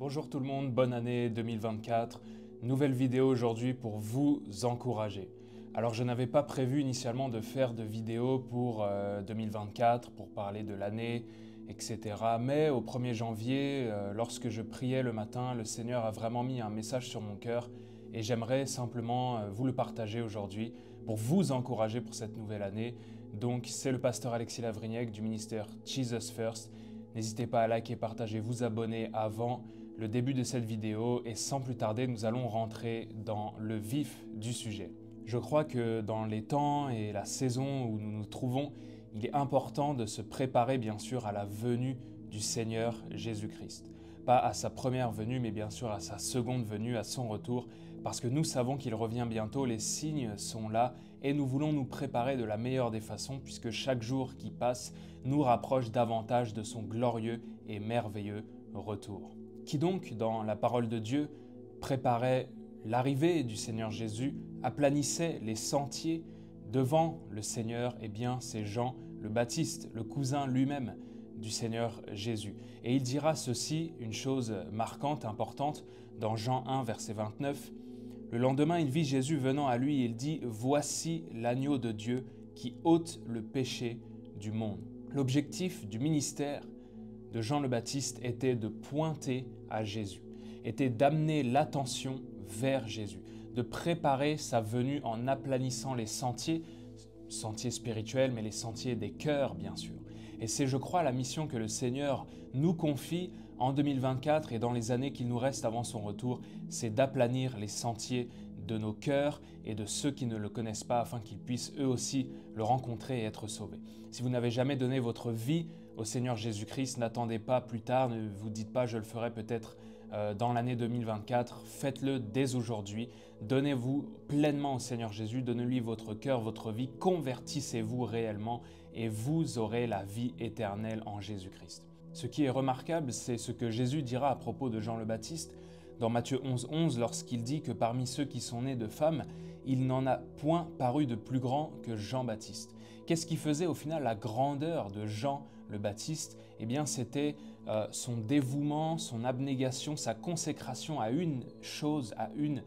Bonjour tout le monde, bonne année 2024. Nouvelle vidéo aujourd'hui pour vous encourager. Alors je n'avais pas prévu initialement de faire de vidéo pour 2024, pour parler de l'année, etc. Mais au 1er janvier, lorsque je priais le matin, le Seigneur a vraiment mis un message sur mon cœur et j'aimerais simplement vous le partager aujourd'hui pour vous encourager pour cette nouvelle année. Donc c'est le pasteur Alexis Lavrignac du ministère Jesus First. N'hésitez pas à liker, partager, vous abonner avant le début de cette vidéo et sans plus tarder, nous allons rentrer dans le vif du sujet. Je crois que dans les temps et la saison où nous nous trouvons, il est important de se préparer bien sûr à la venue du Seigneur Jésus-Christ. Pas à sa première venue, mais bien sûr à sa seconde venue, à son retour, parce que nous savons qu'il revient bientôt, les signes sont là et nous voulons nous préparer de la meilleure des façons puisque chaque jour qui passe nous rapproche davantage de son glorieux et merveilleux retour. Qui donc, dans la parole de Dieu, préparait l'arrivée du Seigneur Jésus, aplanissait les sentiers devant le Seigneur, eh bien c'est Jean le Baptiste, le cousin lui-même du Seigneur Jésus. Et il dira ceci, une chose marquante, importante, dans Jean 1, verset 29. Le lendemain, il vit Jésus venant à lui et il dit « Voici l'agneau de Dieu qui ôte le péché du monde ». L'objectif du ministère de Jean le Baptiste était de pointer à Jésus, était d'amener l'attention vers Jésus, de préparer sa venue en aplanissant les sentiers spirituels, mais les sentiers des cœurs, bien sûr. Et c'est, je crois, la mission que le Seigneur nous confie en 2024 et dans les années qu'il nous reste avant son retour, c'est d'aplanir les sentiers de nos cœurs et de ceux qui ne le connaissent pas afin qu'ils puissent eux aussi le rencontrer et être sauvés. Si vous n'avez jamais donné votre vie au Seigneur Jésus-Christ, n'attendez pas plus tard, ne vous dites pas je le ferai peut-être dans l'année 2024, faites-le dès aujourd'hui, donnez-vous pleinement au Seigneur Jésus, donnez-lui votre cœur, votre vie, convertissez-vous réellement et vous aurez la vie éternelle en Jésus-Christ. Ce qui est remarquable, c'est ce que Jésus dira à propos de Jean le Baptiste dans Matthieu 11, lorsqu'il dit que parmi ceux qui sont nés de femmes, il n'en a point paru de plus grand que Jean-Baptiste. Qu'est-ce qui faisait au final la grandeur de Jean le Baptiste? Eh bien, c'était son dévouement, son abnégation, sa consécration à une chose, à une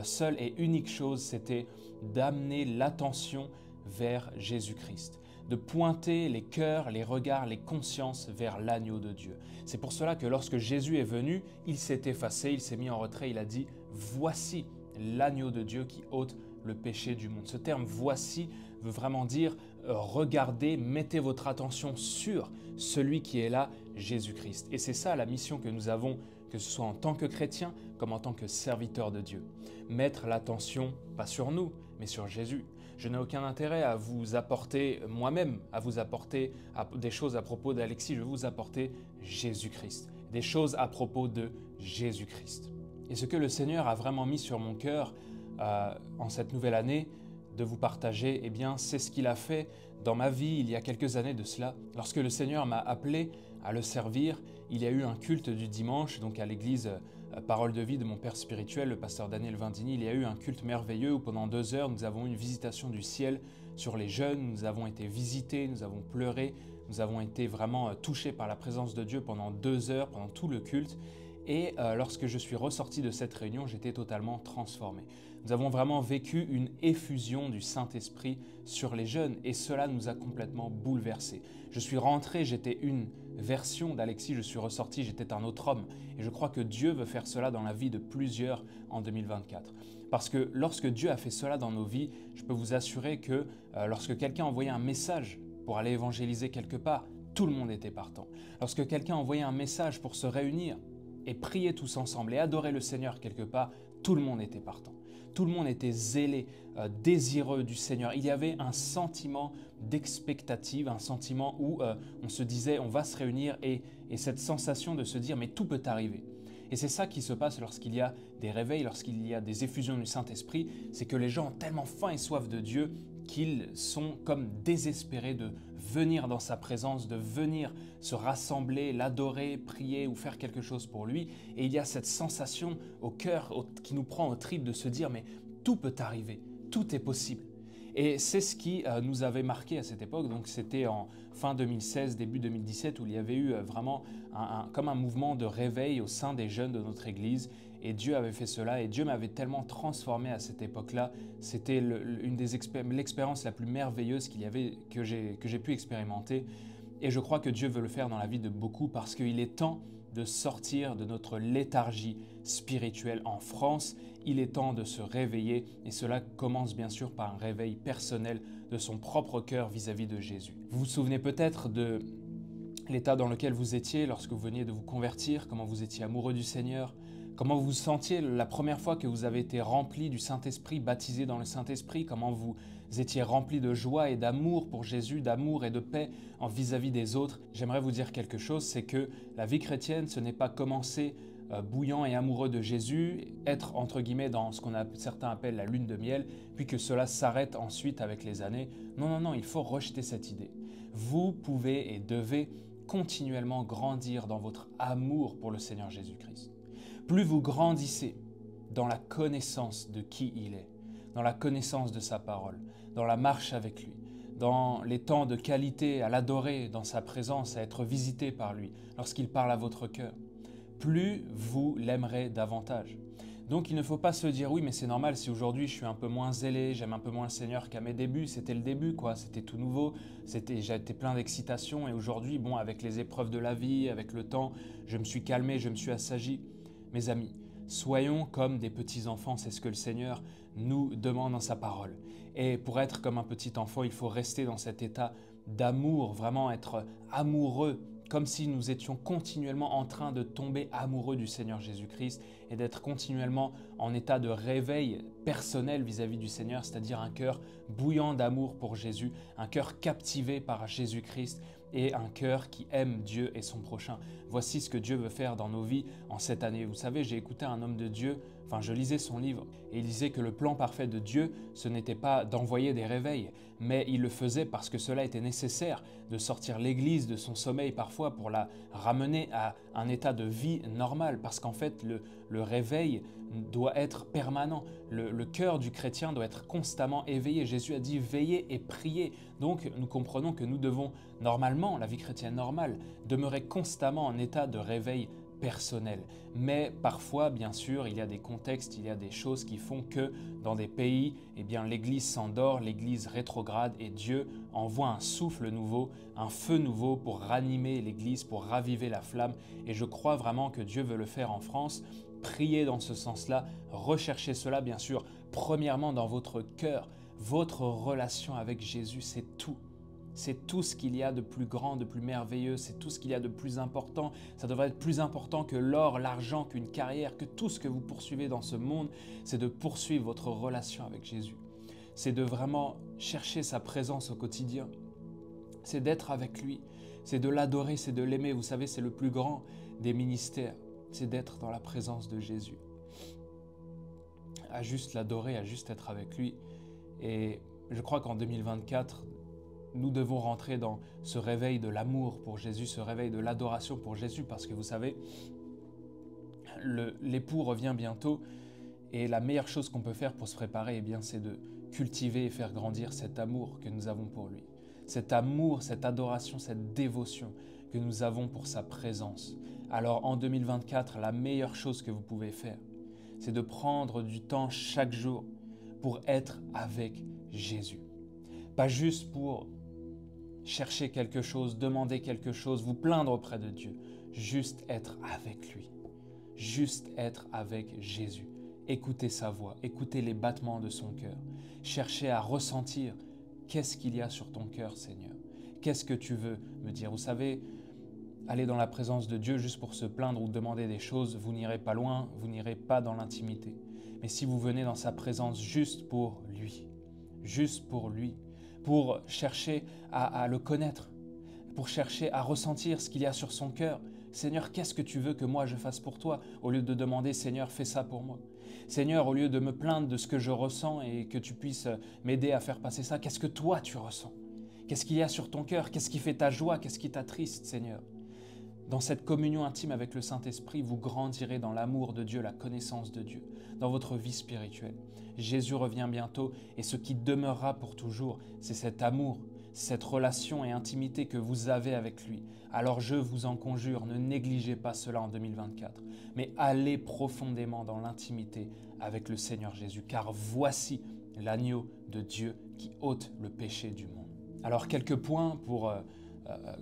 seule et unique chose, c'était d'amener l'attention vers Jésus-Christ, de pointer les cœurs, les regards, les consciences vers l'agneau de Dieu. C'est pour cela que lorsque Jésus est venu, il s'est effacé, il s'est mis en retrait, il a dit « Voici l'agneau de Dieu qui ôte le péché du monde ». Ce terme « voici » veut vraiment dire « regardez, mettez votre attention sur celui qui est là, Jésus-Christ ». Et c'est ça la mission que nous avons, que ce soit en tant que chrétiens comme en tant que serviteurs de Dieu. Mettre l'attention, pas sur nous, mais sur Jésus. Je n'ai aucun intérêt à vous apporter moi-même, à vous apporter des choses à propos d'Alexis, je vais vous apporter Jésus-Christ, des choses à propos de Jésus-Christ. Et ce que le Seigneur a vraiment mis sur mon cœur en cette nouvelle année, de vous partager, eh bien, c'est ce qu'il a fait dans ma vie il y a quelques années de cela. Lorsque le Seigneur m'a appelé à le servir, il y a eu un culte du dimanche, donc à l'église Parole de vie de mon père spirituel, le pasteur Daniel Vindini. Il y a eu un culte merveilleux où pendant 2 heures, nous avons eu une visitation du ciel sur les jeunes, nous avons été visités, nous avons pleuré, nous avons été vraiment touchés par la présence de Dieu pendant 2 heures, pendant tout le culte. Et lorsque je suis ressorti de cette réunion, j'étais totalement transformé. Nous avons vraiment vécu une effusion du Saint-Esprit sur les jeunes et cela nous a complètement bouleversés. Je suis rentré, j'étais une version d'Alexis, je suis ressorti, j'étais un autre homme. Et je crois que Dieu veut faire cela dans la vie de plusieurs en 2024. Parce que lorsque Dieu a fait cela dans nos vies, je peux vous assurer que lorsque quelqu'un envoyait un message pour aller évangéliser quelque part, tout le monde était partant. Lorsque quelqu'un envoyait un message pour se réunir, et prier tous ensemble et adorer le Seigneur quelque part, tout le monde était partant. Tout le monde était zélé, désireux du Seigneur. Il y avait un sentiment d'expectative, un sentiment où on se disait on va se réunir et cette sensation de se dire mais tout peut arriver. Et c'est ça qui se passe lorsqu'il y a des réveils, lorsqu'il y a des effusions du Saint-Esprit, c'est que les gens ont tellement faim et soif de Dieu qu'ils sont comme désespérés de venir dans sa présence, de venir se rassembler, l'adorer, prier ou faire quelque chose pour lui. Et il y a cette sensation au cœur qui nous prend aux tripes de se dire mais tout peut arriver, tout est possible. Et c'est ce qui nous avait marqué à cette époque. Donc c'était en fin 2016, début 2017, où il y avait eu vraiment comme un mouvement de réveil au sein des jeunes de notre Église. Et Dieu avait fait cela et Dieu m'avait tellement transformé à cette époque-là. C'était l'expérience la plus merveilleuse que j'ai pu expérimenter. Et je crois que Dieu veut le faire dans la vie de beaucoup parce qu'il est temps de sortir de notre léthargie spirituelle en France. Il est temps de se réveiller et cela commence bien sûr par un réveil personnel de son propre cœur vis-à-vis de Jésus. Vous vous souvenez peut-être de l'état dans lequel vous étiez lorsque vous veniez de vous convertir, comment vous étiez amoureux du Seigneur, comment vous vous sentiez la première fois que vous avez été rempli du Saint-Esprit, baptisé dans le Saint-Esprit, comment vous étiez rempli de joie et d'amour pour Jésus, d'amour et de paix vis-à-vis des autres. J'aimerais vous dire quelque chose, c'est que la vie chrétienne, ce n'est pas commencer bouillant et amoureux de Jésus, être entre guillemets dans ce certains appellent la lune de miel, puis que cela s'arrête ensuite avec les années. Non, non, non, il faut rejeter cette idée. Vous pouvez et devez continuellement grandir dans votre amour pour le Seigneur Jésus-Christ. Plus vous grandissez dans la connaissance de qui il est, dans la connaissance de sa parole, dans la marche avec lui, dans les temps de qualité à l'adorer, dans sa présence, à être visité par lui, lorsqu'il parle à votre cœur, plus vous l'aimerez davantage. Donc il ne faut pas se dire oui mais c'est normal si aujourd'hui je suis un peu moins zélé, j'aime un peu moins le Seigneur qu'à mes débuts, c'était le début quoi, c'était tout nouveau, j'étais plein d'excitation et aujourd'hui bon avec les épreuves de la vie, avec le temps, je me suis calmé, je me suis assagi. Mes amis, soyons comme des petits enfants, c'est ce que le Seigneur nous demande dans sa parole. Et pour être comme un petit enfant, il faut rester dans cet état d'amour, vraiment être amoureux, comme si nous étions continuellement en train de tomber amoureux du Seigneur Jésus-Christ et d'être continuellement en état de réveil personnel vis-à-vis du Seigneur, c'est-à-dire un cœur bouillant d'amour pour Jésus, un cœur captivé par Jésus-Christ et un cœur qui aime Dieu et son prochain. Voici ce que Dieu veut faire dans nos vies en cette année. Vous savez, j'ai écouté un homme de Dieu, je lisais son livre, et il disait que le plan parfait de Dieu, ce n'était pas d'envoyer des réveils, mais il le faisait parce que cela était nécessaire, de sortir l'Église de son sommeil parfois pour la ramener à un état de vie normal, parce qu'en fait, le réveil doit être permanent. Le cœur du chrétien doit être constamment éveillé. Jésus a dit « veillez et priez ». Donc, nous comprenons que nous devons normalement, la vie chrétienne normale, demeurer constamment en état de réveil personnel. Mais parfois, bien sûr, il y a des contextes, il y a des choses qui font que dans des pays, l'Église s'endort, l'Église rétrograde et Dieu envoie un souffle nouveau, un feu nouveau pour ranimer l'Église, pour raviver la flamme. Et je crois vraiment que Dieu veut le faire en France. Priez dans ce sens-là, recherchez cela bien sûr, premièrement dans votre cœur. Votre relation avec Jésus, c'est tout. C'est tout ce qu'il y a de plus grand, de plus merveilleux, c'est tout ce qu'il y a de plus important. Ça devrait être plus important que l'or, l'argent, qu'une carrière, que tout ce que vous poursuivez dans ce monde, c'est de poursuivre votre relation avec Jésus. C'est de vraiment chercher sa présence au quotidien. C'est d'être avec lui, c'est de l'adorer, c'est de l'aimer. Vous savez, c'est le plus grand des ministères, c'est d'être dans la présence de Jésus. À juste l'adorer, à juste être avec lui. Et je crois qu'en 2024, nous devons rentrer dans ce réveil de l'amour pour Jésus, ce réveil de l'adoration pour Jésus, parce que vous savez, l'époux revient bientôt et la meilleure chose qu'on peut faire pour se préparer, c'est de cultiver et faire grandir cet amour que nous avons pour lui. Cet amour, cette adoration, cette dévotion que nous avons pour sa présence. Alors en 2024, la meilleure chose que vous pouvez faire, c'est de prendre du temps chaque jour pour être avec Jésus. Pas juste pour chercher quelque chose, demander quelque chose, vous plaindre auprès de Dieu. Juste être avec lui. Juste être avec Jésus. Écoutez sa voix, écoutez les battements de son cœur. Cherchez à ressentir qu'est-ce qu'il y a sur ton cœur, Seigneur. Qu'est-ce que tu veux me dire? Vous savez, aller dans la présence de Dieu juste pour se plaindre ou demander des choses, vous n'irez pas loin, vous n'irez pas dans l'intimité. Mais si vous venez dans sa présence juste pour lui, pour chercher à le connaître, pour chercher à ressentir ce qu'il y a sur son cœur. Seigneur, qu'est-ce que tu veux que moi je fasse pour toi? Au lieu de demander, Seigneur, fais ça pour moi. Seigneur, au lieu de me plaindre de ce que je ressens et que tu puisses m'aider à faire passer ça, qu'est-ce que toi tu ressens? Qu'est-ce qu'il y a sur ton cœur? Qu'est-ce qui fait ta joie? Qu'est-ce qui t'attriste, Seigneur? Dans cette communion intime avec le Saint-Esprit, vous grandirez dans l'amour de Dieu, la connaissance de Dieu, dans votre vie spirituelle. Jésus revient bientôt et ce qui demeurera pour toujours, c'est cet amour, cette relation et intimité que vous avez avec lui. Alors je vous en conjure, ne négligez pas cela en 2024, mais allez profondément dans l'intimité avec le Seigneur Jésus, car voici l'agneau de Dieu qui ôte le péché du monde. Alors quelques points pour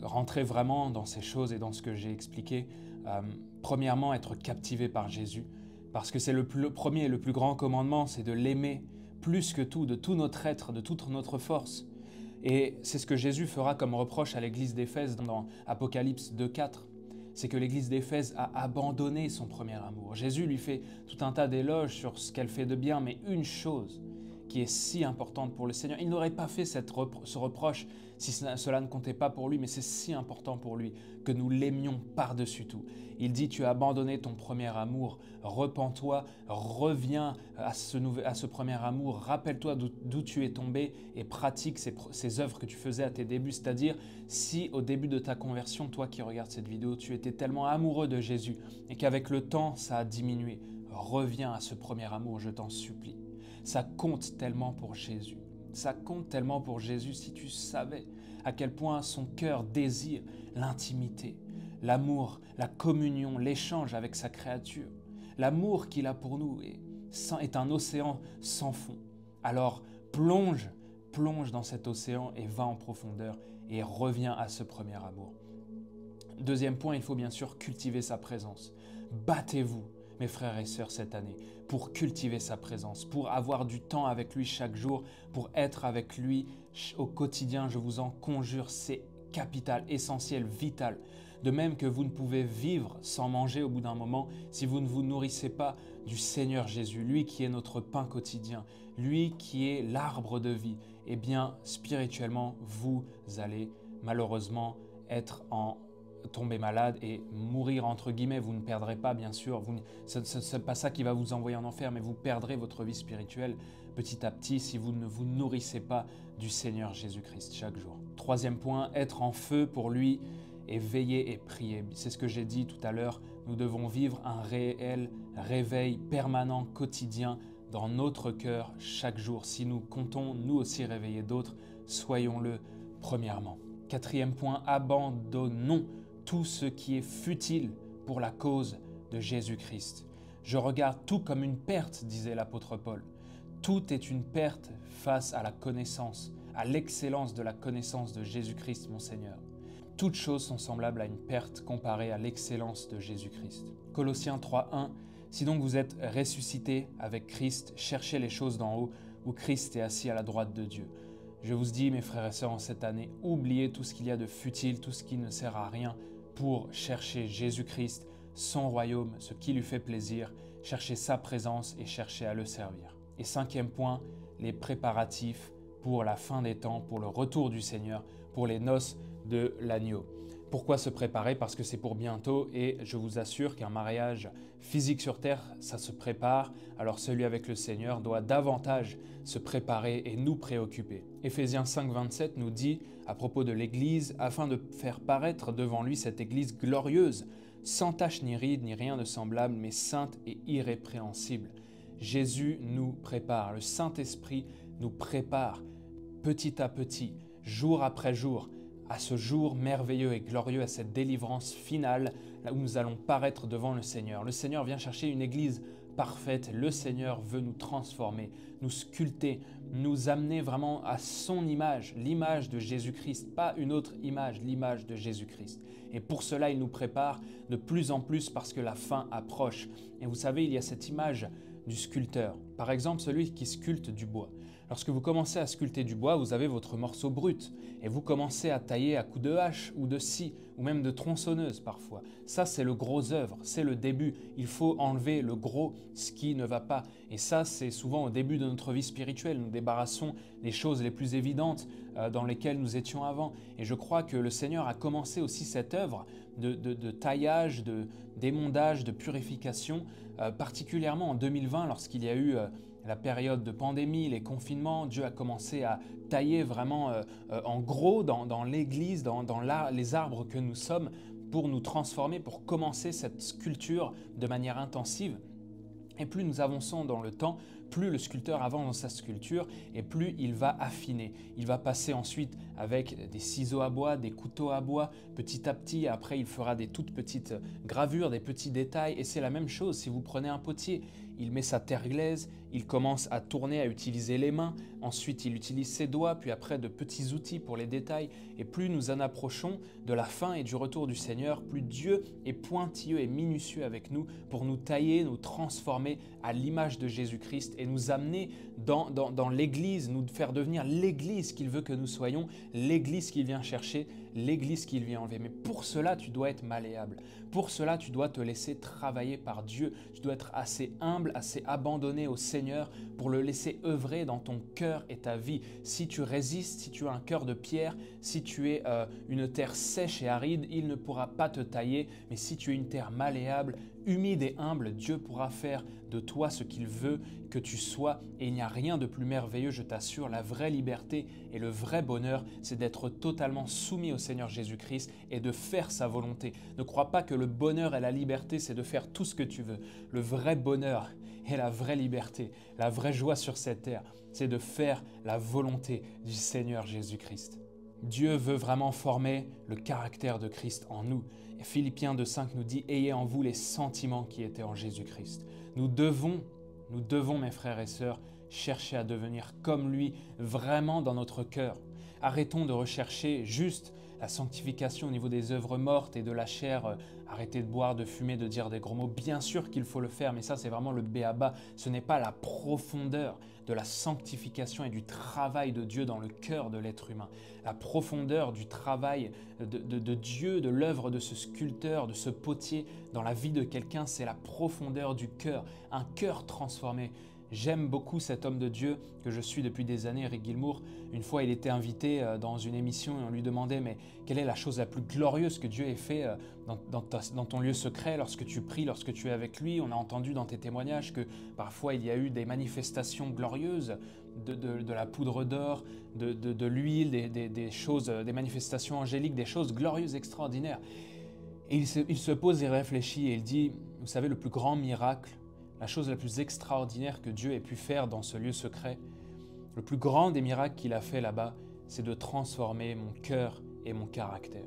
rentrer vraiment dans ces choses et dans ce que j'ai expliqué. Premièrement, être captivé par Jésus, parce que c'est le premier et le plus grand commandement, c'est de l'aimer plus que tout, de tout notre être, de toute notre force. Et c'est ce que Jésus fera comme reproche à l'église d'Éphèse dans Apocalypse 2,4. C'est que l'église d'Éphèse a abandonné son premier amour. Jésus lui fait tout un tas d'éloges sur ce qu'elle fait de bien, mais une chose qui est si importante pour le Seigneur, il n'aurait pas fait ce reproche si cela ne comptait pas pour lui, mais c'est si important pour lui que nous l'aimions par-dessus tout. Il dit, tu as abandonné ton premier amour, repens-toi, reviens à ce premier amour, rappelle-toi d'où tu es tombé et pratique ces œuvres que tu faisais à tes débuts. C'est-à-dire, si au début de ta conversion, toi qui regardes cette vidéo, tu étais tellement amoureux de Jésus et qu'avec le temps, ça a diminué, reviens à ce premier amour, je t'en supplie. Ça compte tellement pour Jésus. Ça compte tellement pour Jésus si tu savais à quel point son cœur désire l'intimité, l'amour, la communion, l'échange avec sa créature. L'amour qu'il a pour nous est un océan sans fond. Alors plonge dans cet océan et va en profondeur et reviens à ce premier amour. Deuxième point, il faut bien sûr cultiver sa présence. Battez-vous, mes frères et sœurs, cette année, pour cultiver sa présence, pour avoir du temps avec lui chaque jour, pour être avec lui au quotidien. Je vous en conjure, c'est capital, essentiel, vital. De même que vous ne pouvez vivre sans manger au bout d'un moment si vous ne vous nourrissez pas du Seigneur Jésus, lui qui est notre pain quotidien, lui qui est l'arbre de vie, eh bien, spirituellement, vous allez malheureusement tomber malade et mourir entre guillemets. Vous ne perdrez pas, bien sûr, ce n'est pas ça qui va vous envoyer en enfer, mais vous perdrez votre vie spirituelle petit à petit si vous ne vous nourrissez pas du Seigneur Jésus-Christ chaque jour. Troisième point, être en feu pour lui et veiller et prier. C'est ce que j'ai dit tout à l'heure, nous devons vivre un réel réveil permanent, quotidien, dans notre cœur chaque jour. Si nous comptons nous aussi réveiller d'autres, soyons-le premièrement. Quatrième point, abandonnons tout ce qui est futile pour la cause de Jésus-Christ. Je regarde tout comme une perte, disait l'apôtre Paul. Tout est une perte face à la connaissance, à l'excellence de la connaissance de Jésus-Christ, mon Seigneur. Toutes choses sont semblables à une perte comparée à l'excellence de Jésus-Christ. Colossiens 3,1 « Si donc vous êtes ressuscités avec Christ, cherchez les choses d'en haut, où Christ est assis à la droite de Dieu. » Je vous dis, mes frères et sœurs, en cette année, oubliez tout ce qu'il y a de futile, tout ce qui ne sert à rien, pour chercher Jésus-Christ, son royaume, ce qui lui fait plaisir, chercher sa présence et chercher à le servir. Et cinquième point, les préparatifs pour la fin des temps, pour le retour du Seigneur, pour les noces de l'agneau. Pourquoi se préparer? Parce que c'est pour bientôt et je vous assure qu'un mariage physique sur terre, ça se prépare. Alors celui avec le Seigneur doit davantage se préparer et nous préoccuper. Éphésiens 5, 27 nous dit à propos de l'Église, afin de faire paraître devant lui cette Église glorieuse, sans tache ni ride ni rien de semblable, mais sainte et irrépréhensible. Jésus nous prépare, le Saint-Esprit nous prépare petit à petit, jour après jour, à ce jour merveilleux et glorieux, à cette délivrance finale, là où nous allons paraître devant le Seigneur. Le Seigneur vient chercher une Église parfaite. Le Seigneur veut nous transformer, nous sculpter, nous amener vraiment à son image, l'image de Jésus-Christ, pas une autre image, l'image de Jésus-Christ. Et pour cela, il nous prépare de plus en plus parce que la fin approche. Et vous savez, il y a cette image du sculpteur. Par exemple, celui qui sculpte du bois. Lorsque vous commencez à sculpter du bois, vous avez votre morceau brut et vous commencez à tailler à coups de hache ou de scie ou même de tronçonneuse parfois. Ça, c'est le gros œuvre, c'est le début. Il faut enlever le gros, ce qui ne va pas. Et ça, c'est souvent au début de notre vie spirituelle. Nous débarrassons des choses les plus évidentes dans lesquelles nous étions avant. Et je crois que le Seigneur a commencé aussi cette œuvre de taillage, d'émondage, de purification, particulièrement en 2020 lorsqu'il y a eu la période de pandémie, les confinements. Dieu a commencé à tailler vraiment en gros dans l'Église, dans les arbres que nous sommes, pour nous transformer, pour commencer cette sculpture de manière intensive. Et plus nous avançons dans le temps, plus le sculpteur avance dans sa sculpture et plus il va affiner. Il va passer ensuite avec des ciseaux à bois, des couteaux à bois, petit à petit. Après, il fera des toutes petites gravures, des petits détails. Et c'est la même chose si vous prenez un potier. Il met sa terre glaise, il commence à tourner, à utiliser les mains. Ensuite, il utilise ses doigts, puis après de petits outils pour les détails. Et plus nous en approchons de la fin et du retour du Seigneur, plus Dieu est pointilleux et minutieux avec nous pour nous tailler, nous transformer à l'image de Jésus-Christ et nous amener dans l'Église, nous faire devenir l'Église qu'il veut que nous soyons, l'Église qu'il vient chercher, l'Église qu'il vient enlever. Mais pour cela, tu dois être malléable. Pour cela, tu dois te laisser travailler par Dieu. Tu dois être assez humble, assez abandonné au Seigneur pour le laisser œuvrer dans ton cœur et ta vie. Si tu résistes, si tu as un cœur de pierre, si tu es une terre sèche et aride, il ne pourra pas te tailler. Mais si tu es une terre malléable, humide et humble, Dieu pourra faire de toi ce qu'il veut que tu sois. Et il n'y a rien de plus merveilleux, je t'assure. La vraie liberté et le vrai bonheur, c'est d'être totalement soumis au Seigneur Jésus-Christ et de faire sa volonté. Ne crois pas que le bonheur et la liberté, c'est de faire tout ce que tu veux. Le vrai bonheur et la vraie liberté, la vraie joie sur cette terre, c'est de faire la volonté du Seigneur Jésus-Christ. Dieu veut vraiment former le caractère de Christ en nous. Et Philippiens 2,5 nous dit « Ayez en vous les sentiments qui étaient en Jésus-Christ ». Nous devons, mes frères et sœurs, chercher à devenir comme lui, vraiment dans notre cœur. Arrêtons de rechercher juste la sanctification au niveau des œuvres mortes et de la chair. Arrêtez de boire, de fumer, de dire des gros mots. Bien sûr qu'il faut le faire, mais ça c'est vraiment le b.a.-ba. Ce n'est pas la profondeur de la sanctification et du travail de Dieu dans le cœur de l'être humain. La profondeur du travail de Dieu, de l'œuvre de ce sculpteur, de ce potier dans la vie de quelqu'un, c'est la profondeur du cœur, un cœur transformé. J'aime beaucoup cet homme de Dieu que je suis depuis des années, Eric Gilmour. Une fois, il était invité dans une émission et on lui demandait « Mais quelle est la chose la plus glorieuse que Dieu ait fait dans ton lieu secret lorsque tu pries, lorsque tu es avec lui ?» On a entendu dans tes témoignages que parfois il y a eu des manifestations glorieuses, de la poudre d'or, de l'huile, des choses, des manifestations angéliques, des choses glorieuses, extraordinaires. Et il se pose et réfléchit et il dit « Vous savez, le plus grand miracle, la chose la plus extraordinaire que Dieu ait pu faire dans ce lieu secret, le plus grand des miracles qu'il a fait là-bas, c'est de transformer mon cœur et mon caractère.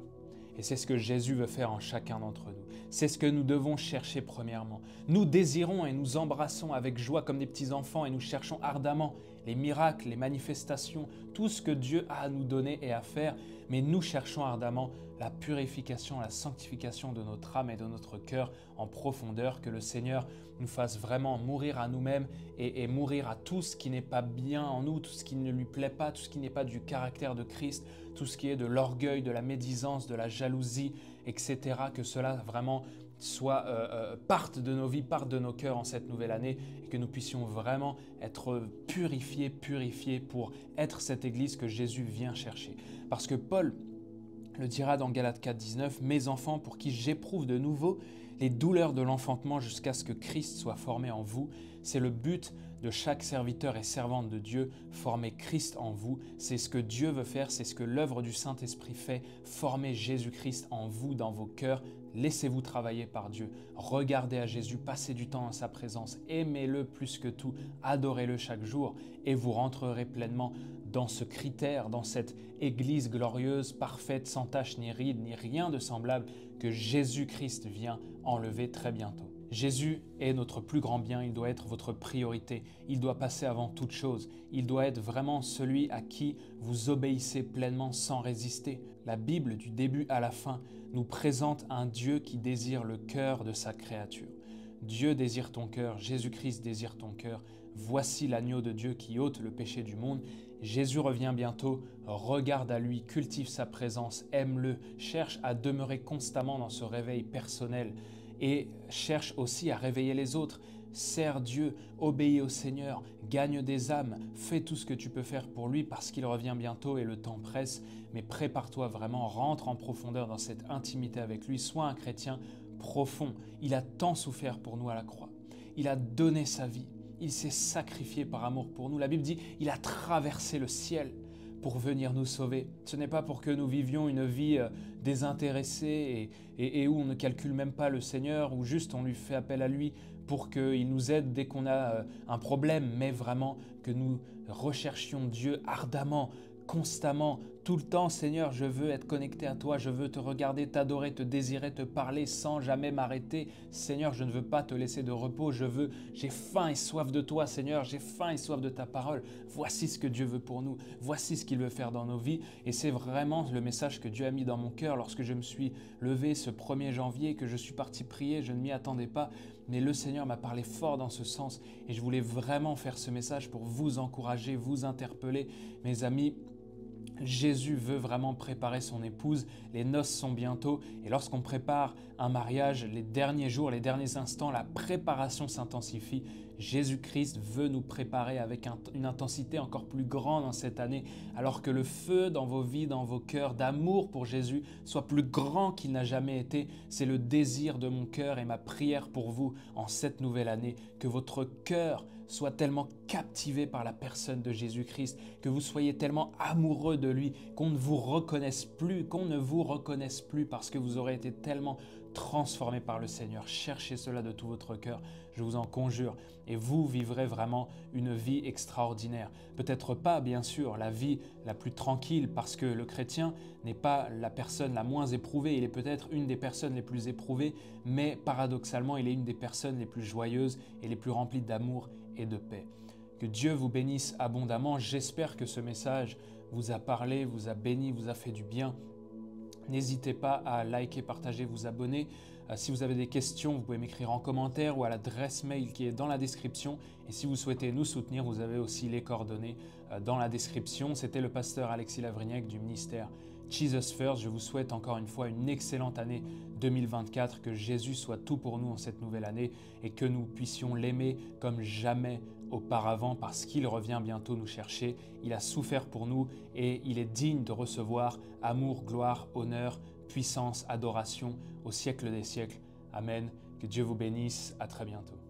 Et c'est ce que Jésus veut faire en chacun d'entre nous. C'est ce que nous devons chercher premièrement. Nous désirons et nous embrassons avec joie comme des petits enfants et nous cherchons ardemment les miracles, les manifestations, tout ce que Dieu a à nous donner et à faire, mais nous cherchons ardemment la purification, la sanctification de notre âme et de notre cœur en profondeur, que le Seigneur nous fasse vraiment mourir à nous-mêmes et mourir à tout ce qui n'est pas bien en nous, tout ce qui ne lui plaît pas, tout ce qui n'est pas du caractère de Christ, tout ce qui est de l'orgueil, de la médisance, de la jalousie, etc. Que cela vraiment parte de nos vies, parte de nos cœurs en cette nouvelle année et que nous puissions vraiment être purifiés pour être cette Église que Jésus vient chercher. Parce que Paul le dira dans Galates 4,19 « Mes enfants, pour qui j'éprouve de nouveau les douleurs de l'enfantement jusqu'à ce que Christ soit formé en vous. C'est le but de chaque serviteur et servante de Dieu, former Christ en vous. C'est ce que Dieu veut faire, c'est ce que l'œuvre du Saint-Esprit fait, former Jésus-Christ en vous, dans vos cœurs. Laissez-vous travailler par Dieu. Regardez à Jésus, passez du temps en sa présence, aimez-le plus que tout, adorez-le chaque jour et vous rentrerez pleinement dans ce critère, dans cette Église glorieuse, parfaite, sans tache ni ride, ni rien de semblable, que Jésus-Christ vient enlever très bientôt. Jésus est notre plus grand bien, il doit être votre priorité, il doit passer avant toute chose, il doit être vraiment celui à qui vous obéissez pleinement sans résister. La Bible, du début à la fin, nous présente un Dieu qui désire le cœur de sa créature. Dieu désire ton cœur, Jésus-Christ désire ton cœur. Voici l'agneau de Dieu qui ôte le péché du monde. Jésus revient bientôt, regarde à lui, cultive sa présence, aime-le, cherche à demeurer constamment dans ce réveil personnel et cherche aussi à réveiller les autres. Sers Dieu, obéis au Seigneur, gagne des âmes, fais tout ce que tu peux faire pour lui parce qu'il revient bientôt et le temps presse, mais prépare-toi vraiment, rentre en profondeur dans cette intimité avec lui, sois un chrétien profond. Il a tant souffert pour nous à la croix, il a donné sa vie, il s'est sacrifié par amour pour nous. La Bible dit, il a traversé le ciel pour venir nous sauver. Ce n'est pas pour que nous vivions une vie désintéressée et où on ne calcule même pas le Seigneur, ou juste on lui fait appel à lui pour qu'il nous aide dès qu'on a un problème, mais vraiment que nous recherchions Dieu ardemment, constamment, tout le temps. Seigneur, je veux être connecté à toi, je veux te regarder, t'adorer, te désirer, te parler sans jamais m'arrêter. Seigneur, je ne veux pas te laisser de repos, j'ai faim et soif de toi, Seigneur, j'ai faim et soif de ta parole. Voici ce que Dieu veut pour nous, voici ce qu'il veut faire dans nos vies. Et c'est vraiment le message que Dieu a mis dans mon cœur lorsque je me suis levé ce 1er janvier, que je suis parti prier, je ne m'y attendais pas, mais le Seigneur m'a parlé fort dans ce sens. Et je voulais vraiment faire ce message pour vous encourager, vous interpeller. Mes amis, Jésus veut vraiment préparer son épouse, les noces sont bientôt et lorsqu'on prépare un mariage, les derniers jours, les derniers instants, la préparation s'intensifie. Jésus-Christ veut nous préparer avec une intensité encore plus grande en cette année, alors que le feu dans vos vies, dans vos cœurs, d'amour pour Jésus soit plus grand qu'il n'a jamais été. C'est le désir de mon cœur et ma prière pour vous en cette nouvelle année, que votre cœur soit tellement captivé par la personne de Jésus-Christ, que vous soyez tellement amoureux de lui, qu'on ne vous reconnaisse plus, parce que vous aurez été tellement transformé par le Seigneur. Cherchez cela de tout votre cœur, je vous en conjure, et vous vivrez vraiment une vie extraordinaire. Peut-être pas, bien sûr, la vie la plus tranquille, parce que le chrétien n'est pas la personne la moins éprouvée, il est peut-être une des personnes les plus éprouvées, mais paradoxalement, il est une des personnes les plus joyeuses et les plus remplies d'amour et de paix. Que Dieu vous bénisse abondamment. J'espère que ce message vous a parlé, vous a béni, vous a fait du bien. N'hésitez pas à liker, partager, vous abonner. Si vous avez des questions, vous pouvez m'écrire en commentaire ou à l'adresse mail qui est dans la description. Et si vous souhaitez nous soutenir, vous avez aussi les coordonnées dans la description. C'était le pasteur Alexis Lavrignac du ministère Jesus First. Je vous souhaite encore une fois une excellente année 2024, que Jésus soit tout pour nous en cette nouvelle année et que nous puissions l'aimer comme jamais auparavant, parce qu'il revient bientôt nous chercher. Il a souffert pour nous et il est digne de recevoir amour, gloire, honneur, puissance, adoration au siècle des siècles. Amen. Que Dieu vous bénisse. À très bientôt.